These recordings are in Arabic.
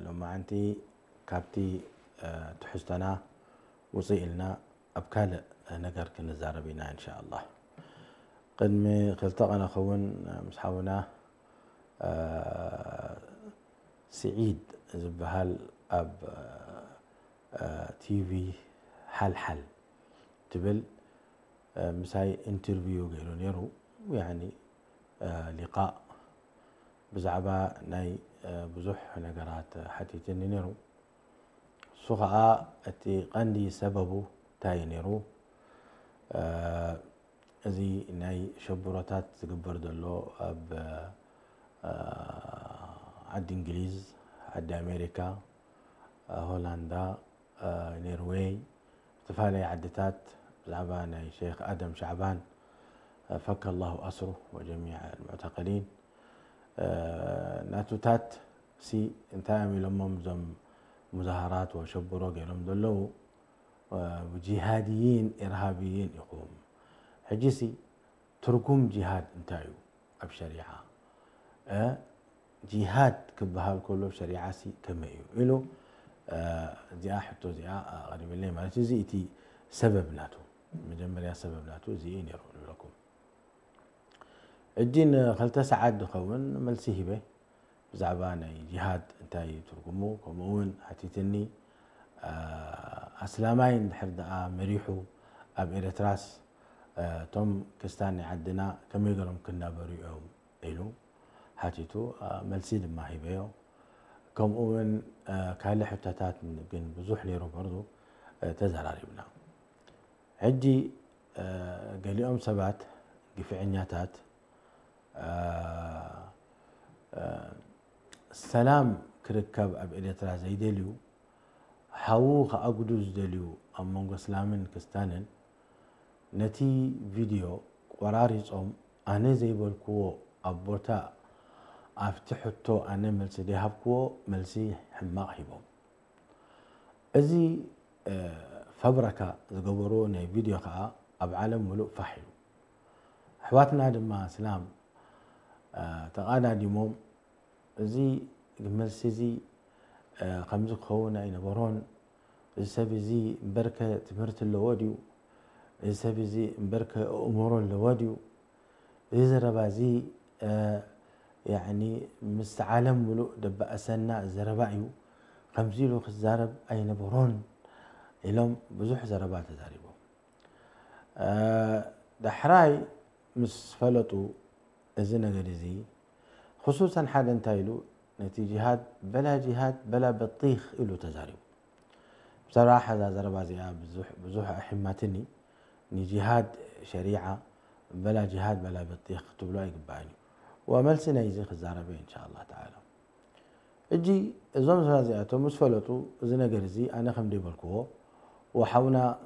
لما أنتي كابتي تحسنا وصيلنا أبكال نجار كنزاربينا إن شاء الله. قدمي خلطقنا خون مسحونا سعيد زبهال أب تي في حل تبل مساي انترفيو قالوا نيرو يعني لقاء بزعبا ناي بزح نجارات حتيتني نيرو سوغا اتي قندي سببه تاي نيرو زي ناي شبرتات تقبر دلو اب عد انجليز عد امريكا هولندا نرويج تفالي عدتات زعبا ناي شيخ ادم شعبان فك الله اسره وجميع المعتقلين ناتوتات سي انتامي لما زم مظاهرات وشبروا قالهم دلو وجهاديين إرهابيين يقوم حجيسي تركم جهاد انتايو بشريعة جهاد كبهال كله بشريعة سي كما إلو زي حتى زي غريب اللي ما زي إتي سبب ناتو مجمريا سبب ناتو زي يرون لكم الدين خلت سعد خون ملسيه به زعباني جهاد انتاي تركمو كمون حتيتني أسلامين حردا مريحو أب إريتراس توم كستاني عدنا كم يقولون كنا بريئهم إلو حتيتو ملسيد ما هي بيو كم أون كهلا حتاتات جن بزوح ليرو برضو تزهر بنا عدي قال يوم سبات قفعنياتات السلام كركب أب إريتراس زيدليو حاوخ أقدوز دليو أمونغ سلامن كستانن نتي فيديو قراريز أنا زي بالكو أبوتا أفتحتو أنا ملسي دي هبكو ملسي حماق هيبو أزي فبركة زقبرو ني فيديو خا أبعالم ملوء فحلو حواتنا دما سلام تقانا ديموم أزي ملسي زي خمسة خونا إن برون السبزي بركة تمرت اللواديو السبزي بركة أمور اللواديو إذا ربازي يعني مستعلم ولو دب أسنا زربايو خمسيلو خزارب أين برون إلهم بزح زربات زاربو دحراي مسفلتو إذن غريزي خصوصا حدا انتايلو نتي جهاد بلا بطيخ إلو تزارب بصراحة ذا زربازي بزوح أحماتني ني جهاد شريعة بلا جهاد بلا بطيخ تبلو أي قباني وملسنا يزيخ الزاربين إن شاء الله تعالى اجي الزوم زرازياتو مسفلتو زنا قرزي أنا خمدي بالكو وحونا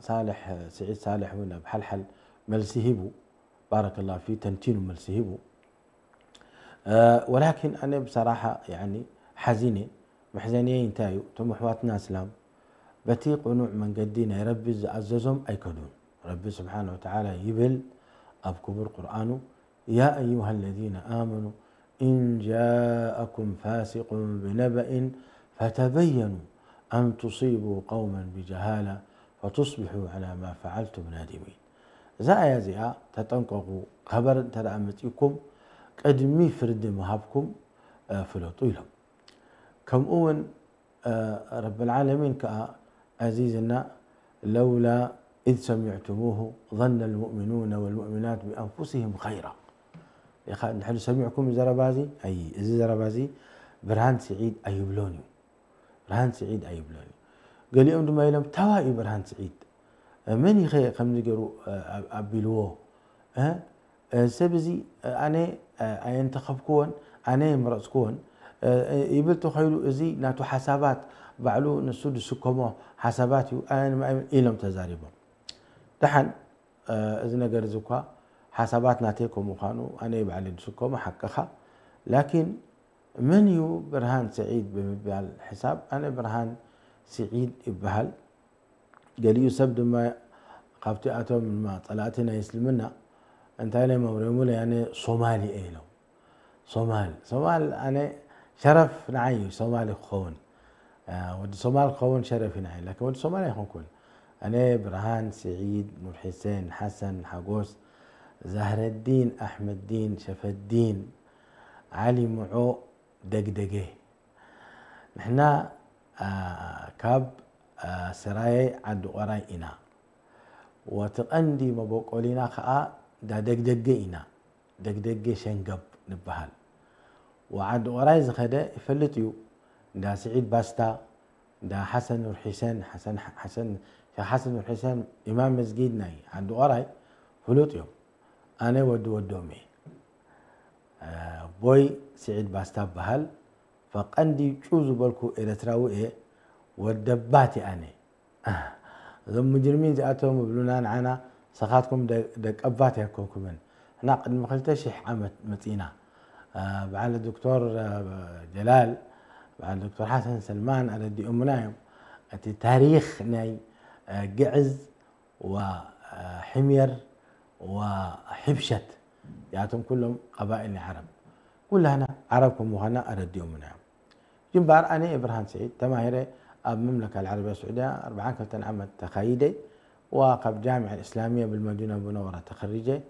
سعيد صالح ونا بحلحل ملسيهبو بارك الله فيه تنتينو ملسيهبو ولكن أنا بصراحة يعني حزينة محزنين تايو تمحواتنا اسلام بتيق ونوع من قدينا ربي عززهم أيكدون ربي سبحانه وتعالى يبل أبكبر قرآنه يا أيها الذين آمنوا إن جاءكم فاسق بنبأ فتبينوا أن تصيبوا قوما بجهالة فتصبحوا على ما فعلتم نادمين زايا زيا تتنققوا خبر ترأمتكم قدمي فرد مهابكم فلوطو لهم كم أون رب العالمين كعزيزنا لولا إذ سمعتموه ظن المؤمنون والمؤمنات بأنفسهم خيرا نحن سمعكم زربازي أي زربازي برهان سعيد أيبلوني برهان سعيد أيبلوني قال لي أمدما يلم توائي برهان سعيد من يخي خمس قروا أبلوه سبزي أنا أينتخبكون أنا مرأسكون يبلتو خيلو إزي ناتو حسابات بعلو نسود سكمو حساباتي أنا ما إلهم تزاربهم دحن إذن قرزوكا حسابات ناتيكم وخانو أنا يبعلي سكمو حقها لكن من يو برهان سعيد بالحساب أنا برهان سعيد إبهال قال يسبد ما قابتي أتوم من ما طلعتنا يسلمنا انت لي موريمولا يعني صومالي إيلو صومال أنا شرف نعي صومالي خون ودي صومال خون شرف نعي لكن ودي صومالي يخون كل أنا برهان سعيد نور حسين حسن حقوس زهر الدين أحمد الدين شف الدين علي معو دقدقه نحنا كاب سراي عند قراي إنا وتقندي مبوقولينا خاء دا دقدقه إنا دقدقه شنقب نبهال وعند قراي زخده يفلتيو دا سعيد باستا دا حسن نور حسين حسن نور حسين إمام مسجد ناي عند قراي فلوتيو أنا ودومي بوي سعيد باستا بهال فقندي شوزو بالكو إلتراوي إيه ودباتي أنا ذم مجرمين جاءتهم بلونان عنا سخاتكم دك أباتي هكوكم من هنا قد مخلتش حمت متينا بعد الدكتور جلال بعد الدكتور حسن سلمان على دي أمنايم أتي تاريخ ناي قعز وحمير وحبشت ياتهم كلهم قبائل عرب كلها هنا عربكم وهنا أرديهم منهم جنبار أنا إبراهيم سعيد تماهرة المملكة العربية السعودية 40 كلتن عمل تخيدي وقب جامعة الإسلامية بالمدينة المنورة تخريجي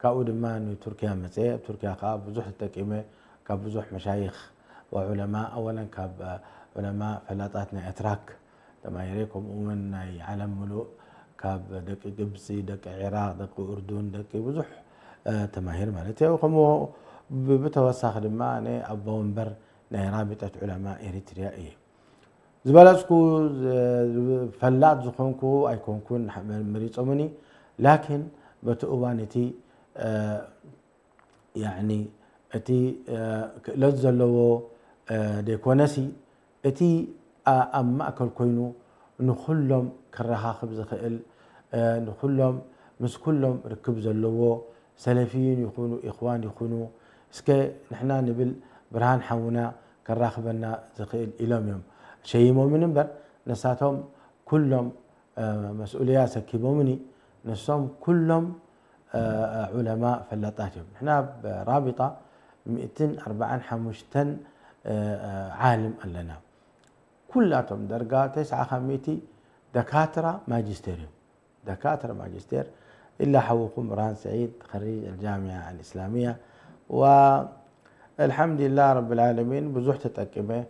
كأود ما تركيا مسيح تركيا قاب بزوح التكيمة كاب بزوح مشايخ وعلماء أولا كاب علماء فلاطاتنا أتراك تماهريكم ومن عالم ملوء كاب دك قبسي دك عراق دك أردن دك بزوح تماهير مالتي وقموا بتوسخ لما أنا أبو منبر رابطة علماء إريتريائية زبالاتكو فلات زخونكو أيكونكون مريض أمني لكن بتؤبانتي يعني أتي لزلوا ديكونسي أتي أما أكل كوينو نخلهم كرها خبز خيل نخلهم مس كلهم ركب زلوا سلفيين يكونوا إخوان يكونوا اسكي نحنا نبل برهان حونا كراخبنا زخيل إلهم يوم شيء مؤمن بر نساتهم كلهم مسؤوليات سكيبومني نسهم كلهم علماء فلطاتهم نحنا برابطة 254 عالم لنا كلاتهم درجات 9 دكاترة ماجستيريوم دكاترة ماجستير إلا حوكم برهان سعيد خريج الجامعة الإسلامية والحمد لله رب العالمين بزوح تتأكبه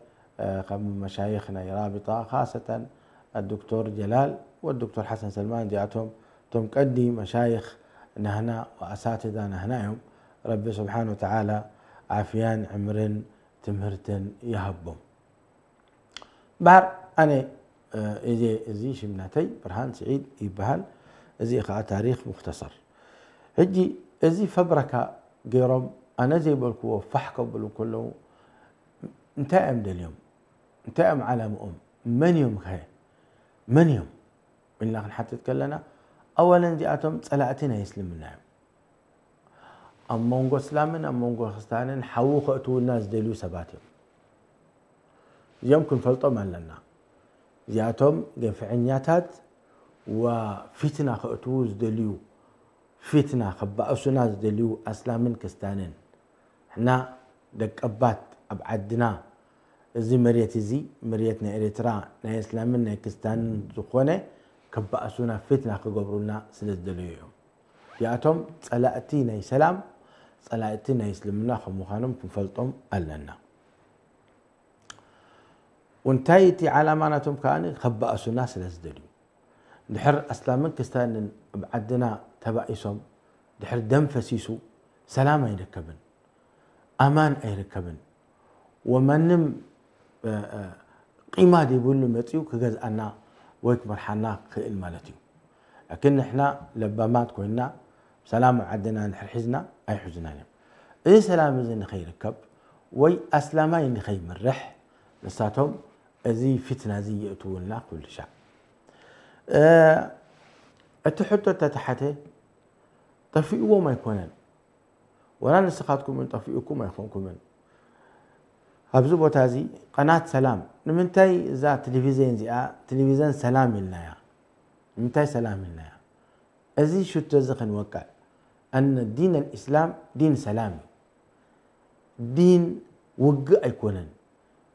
مشايخنا رابطة خاصة الدكتور جلال والدكتور حسن سلمان جاءتهم تمقدي مشايخ نهنا وأساتذة نهناهم ربي سبحانه وتعالى عافيان عمرن تمهرتن يهبهم بار أنا إزي شمناتي برهان سعيد يبهل إزي خا تاريخ مختصر هجي إزي فبركة قيرم أنا زي بالكو فحكوا بالكله انتقم اليوم انتقم على من يوم خير من يوم من لكن حتى تكلنا أولا جاءتهم صلاتنا يسلمنا أما نقول سلامنا أما نقول خستانا حوو خأتوا الناس دلو سباتهم يمكن فلطم لنا جاءتهم جنفعنياتات وفتنة خأتوا دلو فتنة خبأسوا ناس دلو أسلامن كستانين احنا دك أبات أبعدنا زي مريت زي مريتنا إريترا نا إسلامنا كستان زخونة كبأسونا فتنة كقبرنا سلس دليوم ياتهم صلاتينا سلام صلاتينا يسلمنا خمخانم كنفلطم ألنا وانتايتي على مانتهم كان خبأسونا سلس دليوم دحر أسلامن كستان أبعدنا تبعيسهم دحر دم فسيسو سلام يركبن أمان يركبن ومنم قيمة دي بقول متيو كجز أنا ويك مرحنا خيل مالتيو لكن إحنا لبامات كوينا سلام عدنا نحر حزنا أي حزنا لهم إيه سلام زين خير كب وي أسلامين خير من رح لساتهم زي فتنة زي يأتولنا كل شيء التحدث تحته طفئوا ما يكونن ولا نسخاتكم من طفئكم ما يكونكم من هبزو بوتازي قناة سلام نمنتاي زا تلفزيون سلام لنا يا نمنتاي سلام لنا يا أزي شو تزخ نوقع أن دين الإسلام دين سلامي دين وقع يكونن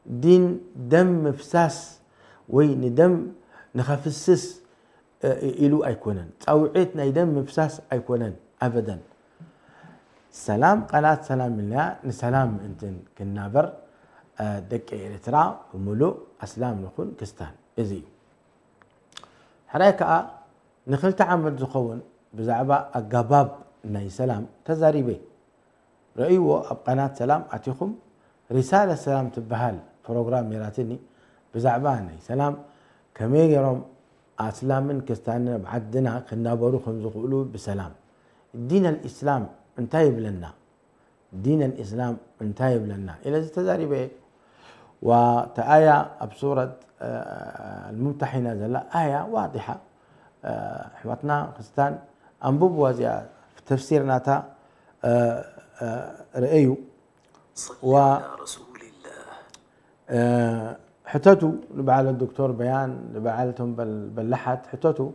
دين دم مفساس وين دم نخفسس إلو أيكونن توعيتنا يدم مفساس أيكونن أبدا سلام قناة سلام الله نسلام انتن كنابر دك إريترا وملو أسلام نخون كستان إزي حريكا نخلت عمل زخون بزعبا أقباب ناي سلام تزاريبي رأيو أب قناة سلام أتيكم رسالة سلام تبهال بروجرام ميراتني بزعبا ناي سلام كمي يروم أسلام من كستان بعدنا كنابرو خمس قولوا بسلام الدين الإسلام انتهي لنا دين الإسلام انتهي لنا إلى تزاري به وتآية بسورة الممتحنة لا آية واضحة حوتنا خستان أنبوب وزيا في تفسيرنا تا رأيو و حتتو لبعال الدكتور بيان لبعالتهم باللحت حتتو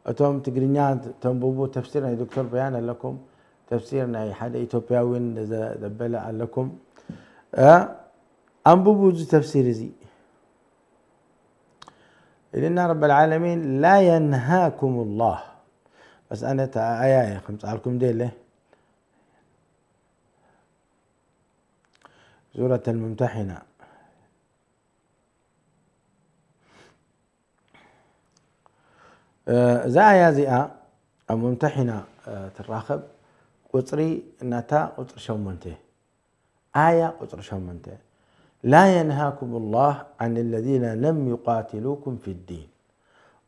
أتوم تقرينيان تنبوبو تفسيرنا دكتور بيان لكم تفسيرنا حدا إثيوبياوين دبلا لكم أنبوبو تفسير زي لأن رب العالمين لا ينهاكم الله بس أنا آية خمس عليكم ديله سورة الممتحنة زايا زئا الممتحنة تراخب قطري نتا قطر شومنته آية قطر شومنته لا ينهاكم الله عن الذين لم يقاتلوكم في الدين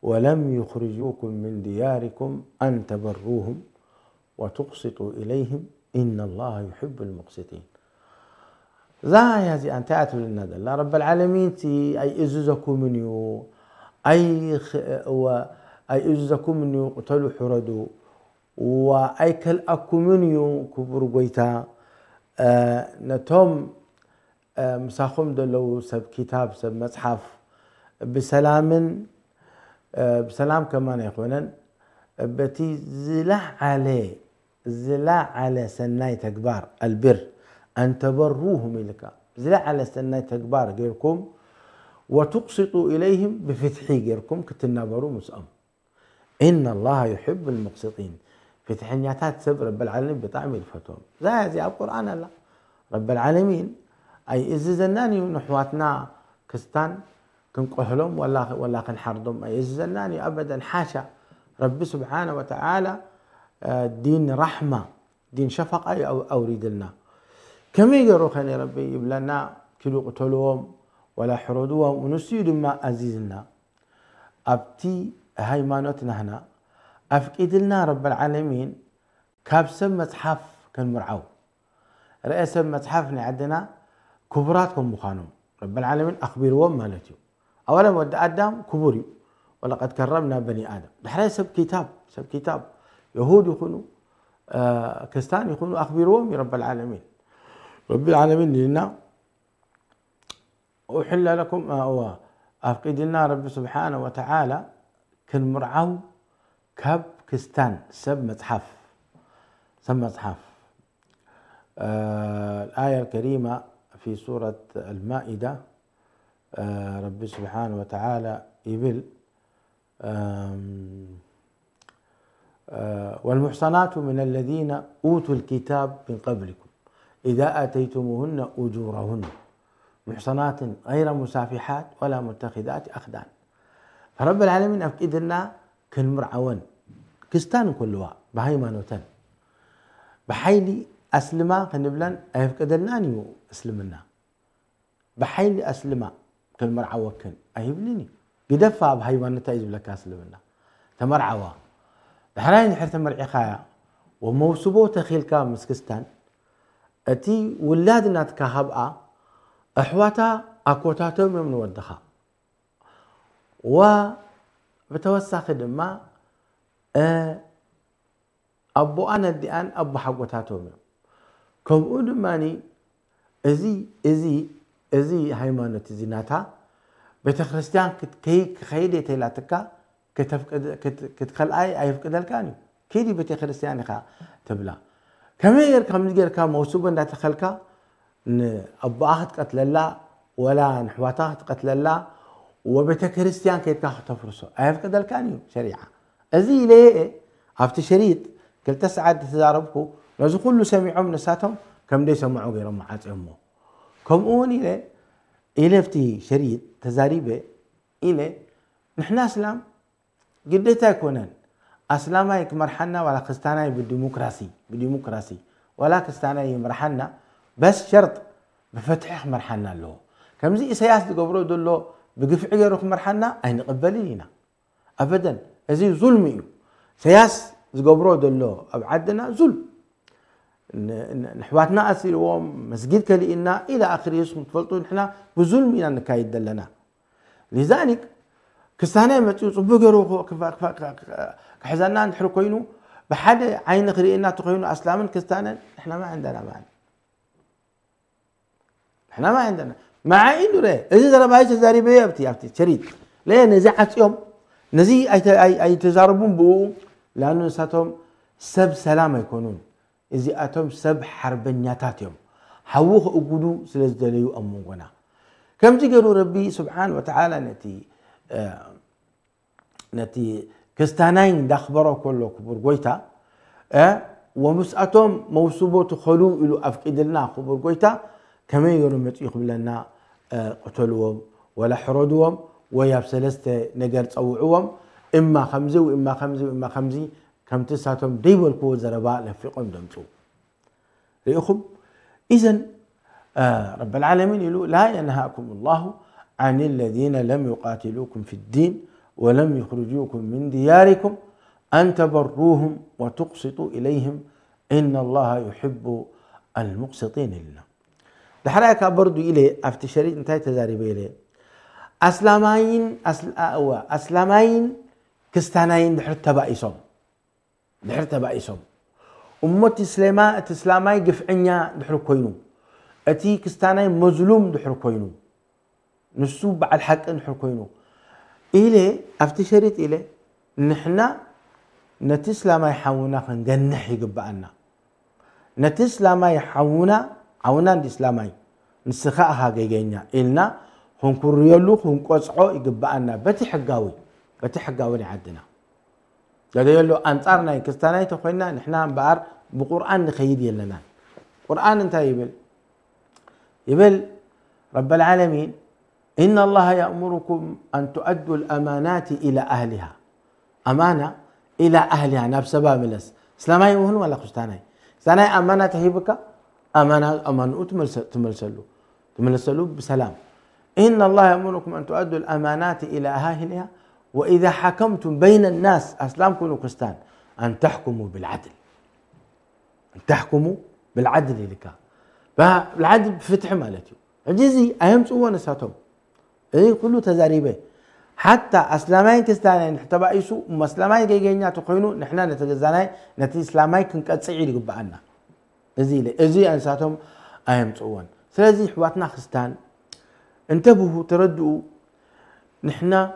ولم يخرجوكم من دياركم أن تبروهم وتقسطوا إليهم إن الله يحب المقسطين زايا زئا تأتوا للندى لا رب العالمين تي أي إزوزكم منيو أي إزوزكم منيو قتلوا حردوا وأي كالأكم منيو كبر قويتا نتوم مساخم دلو سب كتاب سب مصحف بسلام كمان يخونن بتي زلع على سناي تكبار البر أن تبروهم لك زلع على سناي تكبار غيركم وتقسطوا إليهم بفتحي غيركم كتنابروا مسأم إن الله يحب المقسطين فتحنياتات سب رب العالمين بطعم الفتوم زي القرآن الله رب العالمين أي إززناني نحواتنا كستان كنقهلهم ولا كنحرضهم أي إززناني أبدا حاشا رب سبحانه وتعالى دين رحمة دين شفقة أو أوريد لنا كم يقروا خاني ربي يبلنا كيلو قتلوهم ولا حردوهم ونسيد ما أزيزنا أبتي هيمانتنا هنا أفكيد لنا رب العالمين كابسم متحف كان مرعو رئيس متحفنا عندنا كبراتكم مخانم رب العالمين أخبروا مالتيو أولا ود آدم كبري ولقد كرمنا بني آدم بحري سب كتاب يهود يكونوا كستان يكونوا أخبروهم رب العالمين لنا أحل لكم ما هو أفقد لنا رب سبحانه وتعالى كن مرعو كاب كستان سب متحف الآية الكريمة في سورة المائدة رب سبحانه وتعالى يبل والمحصنات من الذين أوتوا الكتاب من قبلكم إذا آتيتموهن أجورهن محصنات غير مسافحات ولا متخذات أخدان فرب العالمين أفكد لنا كن مرعون كستان كلها بهيمانوتن بحيلي أسلما خنبلن أيفقد لناني أسلمنا بحيلي أسلما كل مرعوة كن أيبلني قدفع بهيمانة يجب لك أسلمنا تمرعوة بحراين حرت مرعي خايا وموسوبو تخيل كام مسكستان أتي ولادنا تكهبأ أحواتا أكوتاتهم من ودخا وبتوسع خدمة أبو أنا الديان أبو حقوتاتهم كم أقول ماني إزي هيمانة زيناتها بيت خريستيان كي خيدي تيلاتكا كتخل أي فقد الكاني كيدي بيت خريستيان خا تبلا كم يغير كم نجير كم موسوبا لا تخلكا أبو أحد قتل الله ولا نحواتها تقتل الله وبيت كريستيان كيف تفرسه أعرف كذا الكانيو شريعة أزي ليه عرفت شريط كل تسعد تزاربكو لازم كله سمعوا من نساتهم كم دي سمعوا غير معات أمه كم أوني له إلى فتي شريط تزاريبه إلى نحن أسلام قديتا يكونن أسلام هيك مرحنا ولا كستانا بالديمقراطي ولا كستانا مرحنا بس شرط بفتح مرحنا له كم زي سياسة قبرو دلو بقفع يروح مرحنا أين قبلينا أبدا هذه ظلمي سياسة قبرو دلو أبعدنا ظلم نحواتنا أسير وهم مسجد كلينا إلى آخر اسم تفلطوا نحنا بظلمنا نكايد دلنا لذلك كستانا متيو صبو يروح كحزنا نحرو كوينو بحد عين قرينا تقينو أسلاما كستانا إحنا ما عندنا معنى إحنا ما عندنا مع إنه ليه إذا ترى باي تزاري بيبتي شريط ليه نزعت يوم نزي أي تجاربون بو لأنه ساتهم سب سلام يكونون إذا أتهم سب حربنياتات يوم حووه أقولوا سلسليو أمونا كم تقولوا ربي سبحانه وتعالى نتي كستانين دخبروا كله كبر قويتا ومسأتهم موسوبوت خلو إلو أفقدلنا خبر قويتا كما يرمت يقبلنا قتلوهم ولا حردوهم ويا بسلسته نجر تصوعوهم إما خمزة وإما خمزة وإما خمزي كم تساتهم ديول كو زرباء لفقهم دمتو لأخم إذن رب العالمين يقول لا ينهاكم الله عن الذين لم يقاتلوكم في الدين ولم يخرجوكم من دياركم أن تبروهم وتقسطوا إليهم إن الله يحب المقسطين لنا دحرك برضو إليه أفتشريت انتهي تزاربي إليه أسلامين كستانين دحر تبائسهم أمة تسلامي قفعنيا دحر كوينو أتي كستانين مظلوم دحر كوينو نسوب على الحق دحر كوينو إليه أفتشريت إليه نحنا نتسلامي حاونا خنجنح يقبأنا نتسلامي حاونا عونان الإسلامي نسخاها جيجينا إلنا هنكريلو هنقصعو يقبأنا بتي حقاوي عندنا لذا يلو أنصارنا كستاناي تخوينا نحنا بقر بقرآن نخيد يلنا قرآن انت يبل رب العالمين إن الله يأمركم أن تؤدوا الأمانات إلى أهلها أمانة إلى أهلها نفسها ملس إسلامي مهن ولا كستاناي كستاناي أمانة تهيبك أمانة تملسلوا بسلام إن الله يأمركم أن تؤدوا الأمانات إلى أهلها وإذا حكمتم بين الناس أسلام كونوا كستان أن تحكموا بالعدل لك فالعدل بفتح مالتي الجزي أهم سوى نساتهم إيه كله تزاريبه حتى أسلامين كستان نحتبا إيشو مسلمين جيجينا تقينوا نحنا نتجزاناي نتي إسلامين كنك أتسعيد قبعنا إزي أنساتهم أهم سوى سلازي حواتنا خستان انتبهوا تردوا نحنا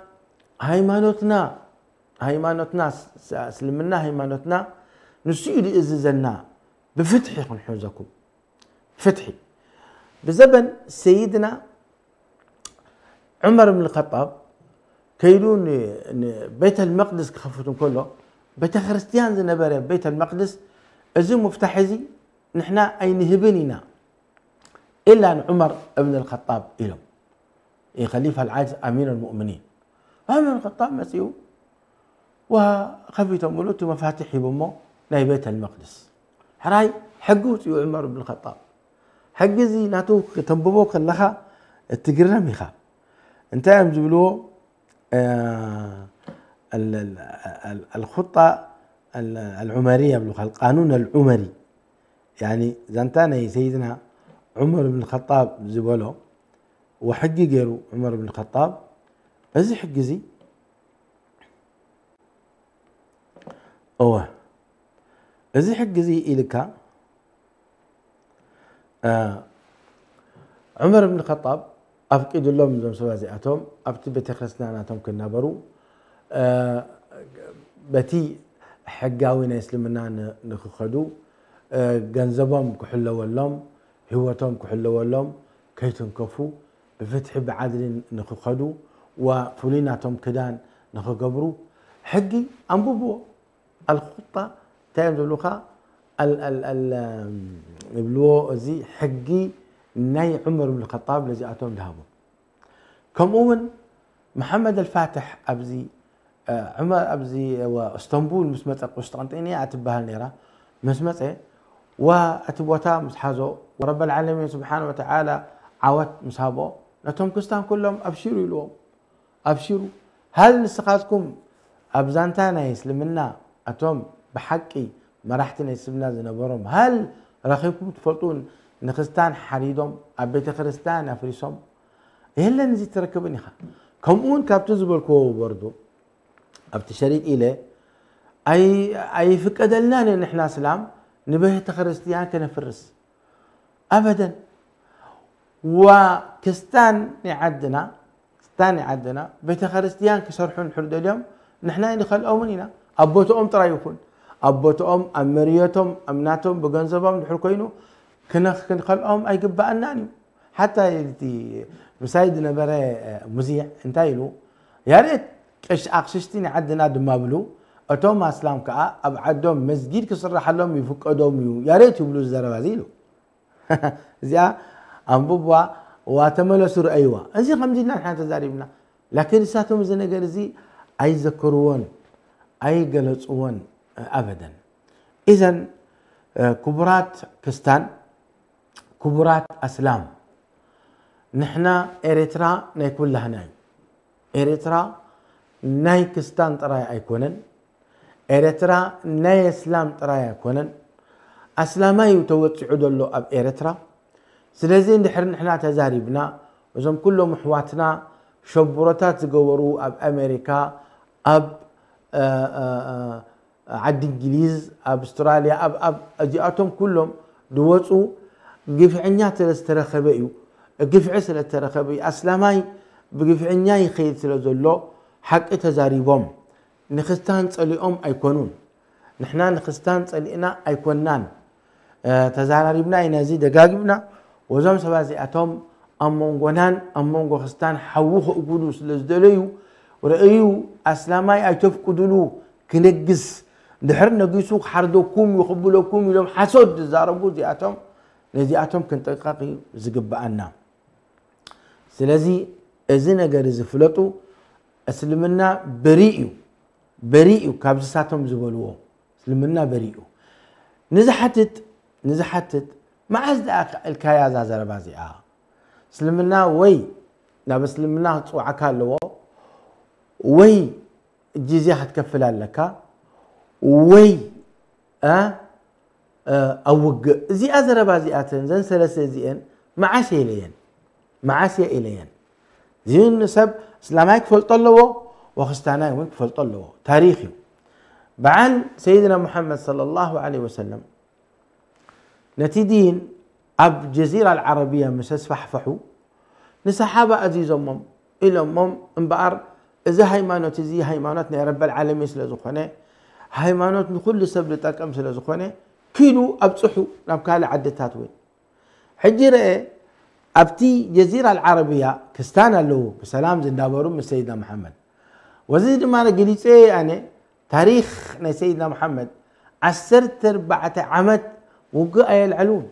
هيمانتنا سلمنا هيمانتنا نسير إززلنا بفتحي حوزكم فتحي بزبن سيدنا عمر بن الخطاب كيلون بيت المقدس كخفتهم كله بيت خريستيان زنبرة بيت المقدس أزي مفتحزي نحنا أي نهبنينا إلا أن عمر بن الخطاب إلهم خليفة العاجز أمير المؤمنين عمر الخطاب مسيو وخفيتهم ولوتو مفاتيح بمو لا بيت المقدس حراي حقوت عمر بن الخطاب حق زي ناتو تنببو كلها التقرنا ميخا انت يمزبلو الخطة العمرية القانون العمري يعني زنتانا سيدنا عمر بن الخطاب زبولو وحقي غيرو عمر بن الخطاب ازي حق زي ازي حق زي إلكا عمر بن الخطاب أفقد اللهم زم سوازئاتهم أبتي بتخرسناناتهم كنا برو بتي حقاوينا يسلمنا نخخدو جنزبهم كحلو واللهم هوتهم كحلو واللهم كي تنكفوا بفتح بعدل نخخدو وفليناتهم كدان نخقبرو حقي أنبوبو الخطة تايم زلوخا البلو زي حقي ناي عمر بن الخطاب الذي أتوم ذهبوا كم أون محمد الفاتح أبزي عمر أبزي واسطنبول مسمت قسطنطينية أتبها النيرة مسمت وأتبوتا مسحازو ورب العالمين سبحانه وتعالى عوت مسحابو نتهم كستان كلهم أبشروا لهم أبشروا هل نسقاتكم أبزانتانا يسلمنا أتوم بحقي مرحتنا يسلمنا زنبرهم هل رخيكم تفلطون نخستان حريدهم أبيت خرستان أفريسهم إلا نزي تركبني خا كمون كابتو زبالكو بردو أبتشريك إليه أي فكرة لنا نحن سلام نبه تخرستيان كنفرس أبدا وكستان عندنا عندنا بيت خرستيان كسرحون حرد اليوم نحن ندخل أمنينا أبوتهم ترى يكون أبوتهم أمريتهم أمناتهم بجنزبهم نحركينه كنا نخلقهم أي جبا أناني حتى يلتي مسايدنا برا مذيع انتايلو يا ريت ايش أقششتني عندنا دمابلو أتوم أسلام كا أبعدهم مسجد كسر حلهم يفقدهم يا ريت يبلو الزرابازيلو زيا أنبوبوا واتملوا سر أيوة أنزي خمسين نحن تزاربنا لكن ساتهم زين جرزي أي ذكرون أي جلسون أبدا إذن كبرات كستان كبرات أسلام نحنا إريترا نيكون لها ناي إريترا ناي كستان تراي أيكونن إريترا ناي إسلام تراي أيكونن أسلامي يتوسعوا له أب إريترا سلازين دحر نحنا تزاربنا وزم كلهم محواتنا شبرتات زقورو أب أمريكا أب عد إنجليز أب أستراليا أب أجياتهم كلهم دوتوا قفعنيات الاسترخبيو قفع سلترخبي أسلامي بقفعنياي خير سلزلو حق تزاريبهم نخستان صليهم أيكونون نحنا نخستان صلينا أيكونان تزاريبنا ينزي دقاقبنا وزم سبازي أتوم أمونغونان أمونغو خستان حووه أقولوا سلزدليو ورأيو أسلامي أيتوف قدلو كنقس دحر نقيسو حردوكم يخبلوكم يلوم حسود زاربو زي أتوم نزي أتوم كنت قاقي زقبأنا سلازي أزينا قرز فلطو أسلمنا بريئو كابزساتهم زبلوه سلمنا بريئو نزحتت ما عزد الكايازا زربازي سلمنا وي لا بس سلمنا تصوعك لو وي الجزية هتكفل لك وي أوج زي أزربازي زين ثلاثة زين معاسي إليين زين نسب سلامك فلطلوا وخستاناي وين فلطلوا تاريخي بعد سيدنا محمد صلى الله عليه وسلم نتيدين أب جزيرة العربية مسس فحفحوا نسحابة عزيز أمم إلى أمم انبعر إذا هيمانوت زي هيمانوتنا يا رب العالمين سلازخونه هيمانوت كل سبب تقم سلازخونه كيلو أبصحوا نبكال عدتات وين حجرة أبتي جزيرة العربية كستانا له بسلام زندابرون من سيدنا محمد وزيد ما قلت إيه يعني تاريخ سيدنا محمد عسرت 4 عمت وقع العلون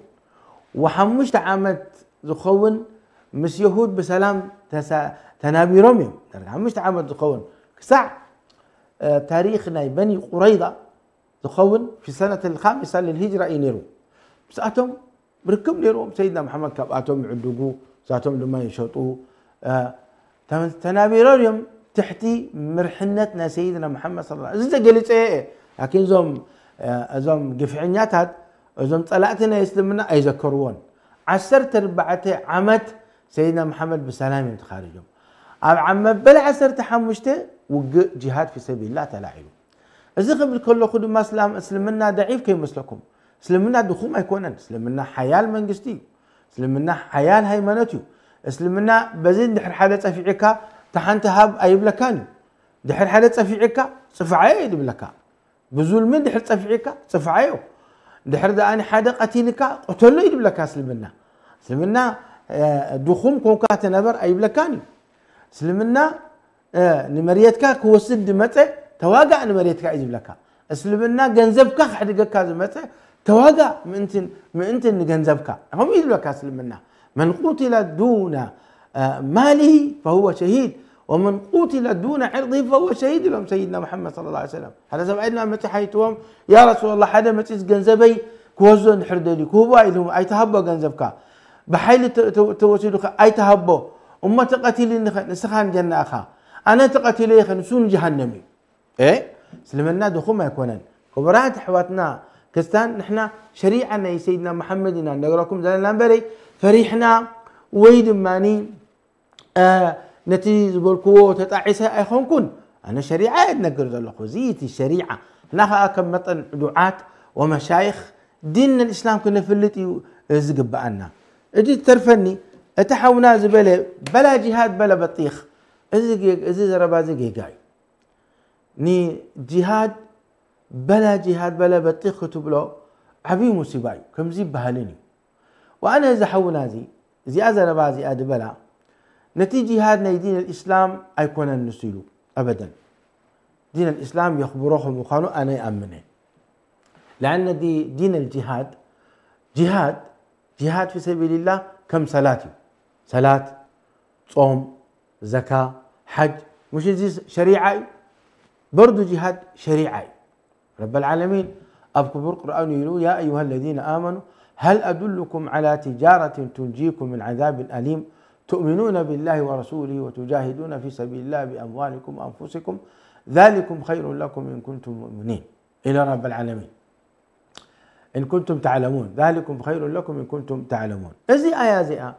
وحمشت عمت زخون مس يهود بسلام تنابي رميم حمشت عمت زخون ساع تاريخنا بني قريظة زخون في سنة 5 للهجرة ينيرو بس أتم بركب نيرو سيدنا محمد كاباتهم يعدقوا ساتهم لما يشطوا تنابي رميم تحتي مرحنتنا سيدنا محمد صلى الله عليه وسلم قلت ايه لكن زوم قفعنيات هاد زوم طلعتنا يسلمنا يذكرون 14 عمت سيدنا محمد بسلام يتخارجهم عم بلا 10 حمشته وق جهاد في سبيل الله تلاعبوا اذا قبل كل خدوا ما اسلمنا ضعيف كي مسلكم اسلمنا دخوم يكونن اسلمنا حيال منجستي اسلمنا حيال هيمنتي اسلمنا بزيد دحر حدا صفيعك تحنت هاب ايب لكاني دحر حدا صفيعك صفعي يدب لك بزول من دحر صفيعك صفعيو دحر ده أنا حدا قتيلك قتله يدب لك اسلمنا دخوم كونكات نبر أي بلكاني سلمنا نمريتك كوسد متى تواقع نمريتك يجيب لك اسلمنا جنزبك حدقك كذا متى تواقع من انت جنزبك هم يجيب لك اسلمنا من قتل دون ماله فهو شهيد ومن قتل دون عرضه فهو شهيد لهم سيدنا محمد صلى الله عليه وسلم هذا سبعنا متى حيتهم يا رسول الله حدا متى جنزبي كوزن حردلي كوبا لهم اي تهبوا جنزبك بحيل توسيلك اي تهبوا أمة تقتل نسخان جنة أخا أنا تقتل يا أخي نسون جهنمي إيه سلمنا دخوم يكونن كبرات حواتنا كستان نحنا شريعنا يا سيدنا محمدنا نقراكم زلنا نبري فريحنا ويد ماني نتيجة بالقوة تتعيسها أخون كن أنا شريعة نقر ذلك وزيتي الشريعة ناخا كم مطن دعاة ومشايخ دين الإسلام كنا فلتي زقب عنا اجي ترفني اتحونا زبله بلا جهاد بلا بطيخ ازي زربازي جاي ني جهاد بلا بطيخ كتب له عبي مصيباي كم زي بهالني وانا اذا حونا زي زربازي اد بلا نتيجه جهادنا دين الاسلام ايكون النسيلو ابدا دين الاسلام يخبروهم وخانوا انا يامنه لان دين الجهاد جهاد في سبيل الله كم صلاة صوم زكاة حج مش زي شريعة برضو جهاد شريعة رب العالمين أبكر القرآن يقول يا أيها الذين آمنوا هل أدلكم على تجارة تنجيكم من عذاب أليم تؤمنون بالله ورسوله وتجاهدون في سبيل الله بأموالكم وأنفسكم ذلكم خير لكم إن كنتم مؤمنين إلى رب العالمين إن كنتم تعلمون ذلكم خير لكم إن كنتم تعلمون إزي آية زي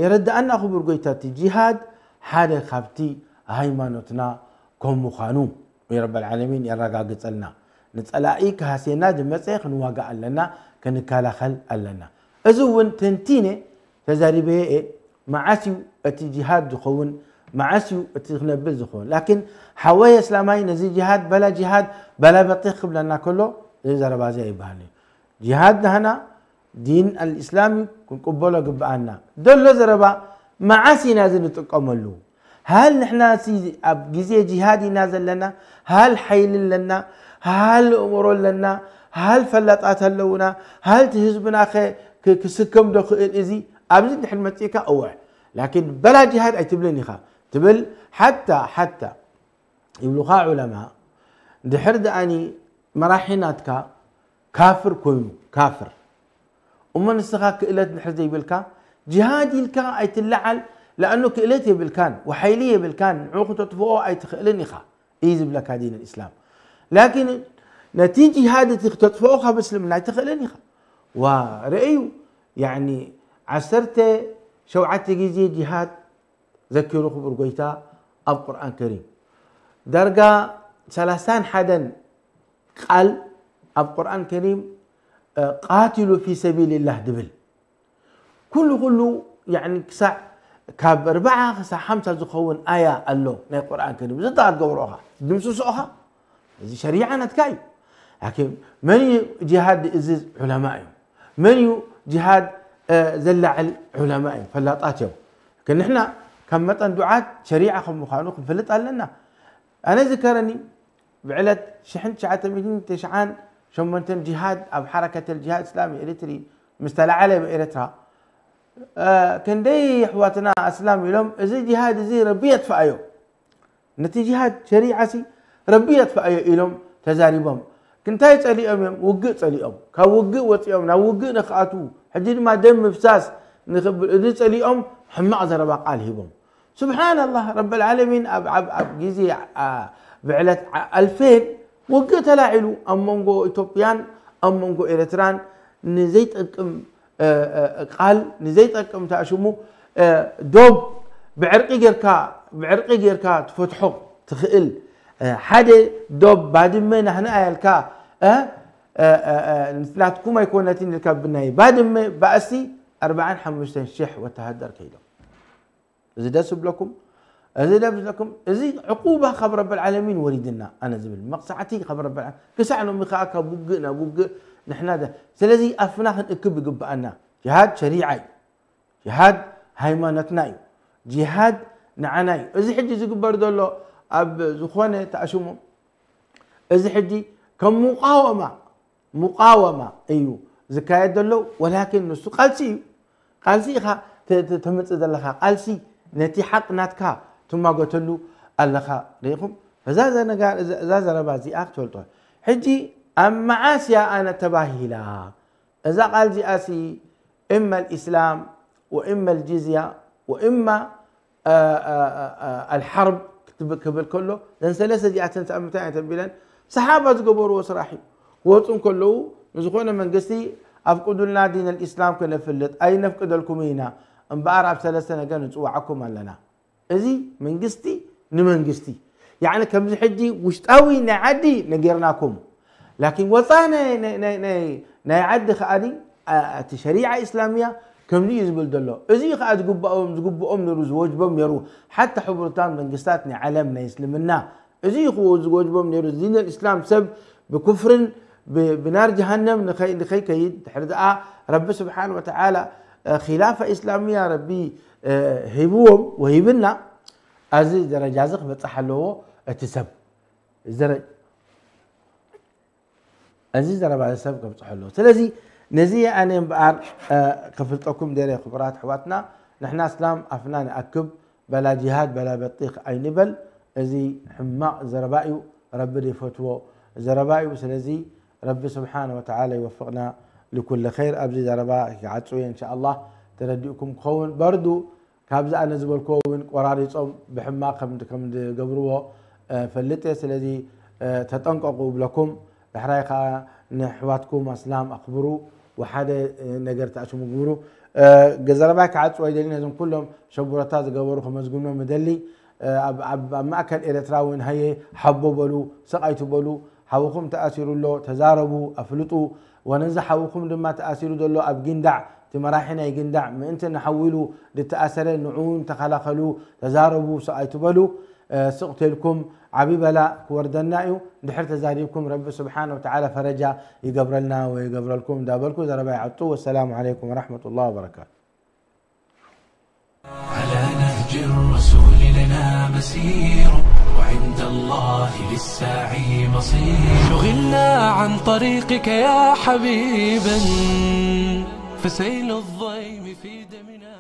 يرد أن أخبر قيتات جهاد حالة خبتي هايمانوتنا كم مخانو يا رب العالمين يا رجاء قتلنا نتسألائك هسينا دمسيخ نواقع لنا كنكالا خل لنا أزون تنتيني تزاربه معاسيو الجهاد دخون معاسيو التغنبل دخون لكن حوايا إسلامي نزي جهاد بلا بطيخ لنا كله زي زربازي يبهاني جهادنا هنا دين الإسلامي كن قبله قبعنا دول زربا معاسي نازل نتقملو هل نحنا جزية جهادي نازل لنا هل حيل لنا هل أمور لنا هل فلطات لنا هل تهزبنا كسكم دخل إزي أبزد حلمتيك أوع لكن بلا جهاد أي تبلني خا تبل حتى يبلغها علماء دحرد أني مراحيناتك كافر كوينو كافر ومن استخاك كإلت نحرزي بالكا جهادي الكا أي تلعل لأنه كإلتي بالكان وحيلية بالكان عقد تطفوه أي تخلني خا يجب لك دين الإسلام لكن نتيجة هذه تطفوها بسلم لا تخلني خا ورأيو يعني عسرت شوعت جيزي جهاد ذكروا خبر قويتا أب قرآن كريم درجة 30 حدا قال أب قرآن كريم قاتلوا في سبيل الله دبل كله يعني كسع كاب 4 كسع 5 زخون آية الله من القرآن الكريم زدت تقولوها دمسوسوها زي شريعة نتكاي لكن من جهاد إزز علمائهم من جهاد زلع العلماء فلاطاتهم لكن نحنا كم متن دعاة شريعة خم مخانوق فلت لنا أنا ذكرني بعلت شحن 999 شمنتن جهاد أو حركة الجهاد الإسلامي إريتري مستلعلة بإريترا كان دي حواتنا اسلام لهم زي جهاد زي ربيت فايو نتي جهاد شريعه سي ربيت فايو لهم تزاربهم كنتاي صليهم وقع صليهم كوقع وصيهم نا وقع نخاتو حجي ما دم مفساس نخبل ادي صليهم حماق زربا قال هبهم سبحان الله رب العالمين اب جيزي بعلت 2000 وقع تلاعلو امونغو ايثيوبيان امونغو اريتران نزيت قال نزيت أكم تأشمو دوب بعرقي جيركا تفتحو تخيل حدا دوب بعد ما نحن أيلكا لا تكون ما يكون نتين الكاب بالنهاية بعد ما بأسي 40-50 شح وتهدر كيلو إذا دسب لكم إذا عقوبة خبر رب العالمين وريدنا أنا زبل مقصعتي خبر رب العالمين كسعنا مخاك بوق نحن هذا سلذي أفناخ نكب جبأنا جهاد شريعي جهاد هيمانتنا جهاد نعناي إذا حجي زقبر دلو أب زخونة تأشمو إذا حجي كم مقاومة أيوه زكاية دلو ولكن نسو قالسي خا تمت دلخا قالسي نتي حق ناتكا ثم قلتلو اللخا ريكم فزازا نقال زازا ربازي أكتولتو حجي أما آسيا أنا تباهي لها إذا قال زي آسي إما الإسلام وإما الجزية وإما الحرب كبل كله لأن ثلاثة دي أتنت أمتين تنبيلا صحابة قبروا وصراحي وطن كله نزخونا من قصي أفقدوا لنا دين الإسلام كنا فلت أي نفقد لكم هنا أم بعرف 3 سنة كانوا توعكم لنا إذي من قصتي نمن قصتي يعني كم حجي وشتاوي نعدي نقرناكم لكن وطانا نعد خادي شريعة إسلامية كم لي يزبل دلو إذي خاد جبهم نروز وجبهم يرو حتى حبرتان من قصاتنا علمنا يسلمنا إذي خوز وجبهم نروز دين الإسلام سب بكفر بنار جهنم نخي كيد تحرد رب سبحانه وتعالى خلافة إسلامية ربي هيبوهم وهيبنا أزي درجة زق بتصحلوه اتسب درج أزي درجة سب بتصحلوه سلزي نزيه أنا بقار كفلتكم ديري خبرات حواتنا نحن إسلام أفنان أكب بلا جهاد بلا بطيخ أي نبل أزي حماء زربائيو ربي فتوى زربائيو سلزي رب سبحانه وتعالى يوفقنا لكل خير أبزي زربائي عطوي إن شاء الله ترديكم كون بردو كابزا نزبل كون قراري صوم بحماء كم قبروه فلتي سلزي تتنققوا لكم بحرايقة نحواتكم أسلام أخبروا وحدا نجر تأشموا جبروا جزرباك عطوا يدلين هذم كلهم شبورتات جبروا خمس جملة مدلي ما أكل إرتراوين هي حبوا بلو سقيتوا بلو حوكم تأثيروا له تزاربوا أفلطوا ونزح حوكم لما تأثيروا دلو أبجندع تمراحنا يجندع ما أنت نحولوا للتأثير نعون تخلقلوا تزاربوا سقيتوا بلو سقتلكم عبيبلا وردنايو دحر تزاريكم رب سبحانه وتعالى فرجا يقبر لنا ويقبر لكم دابلكم زربا يعطوا والسلام عليكم ورحمة الله وبركاته. على نهج الرسول لنا مسير وعند الله للساعي مصير شغلنا عن طريقك يا حبيبا فسيل الضيم في دمنا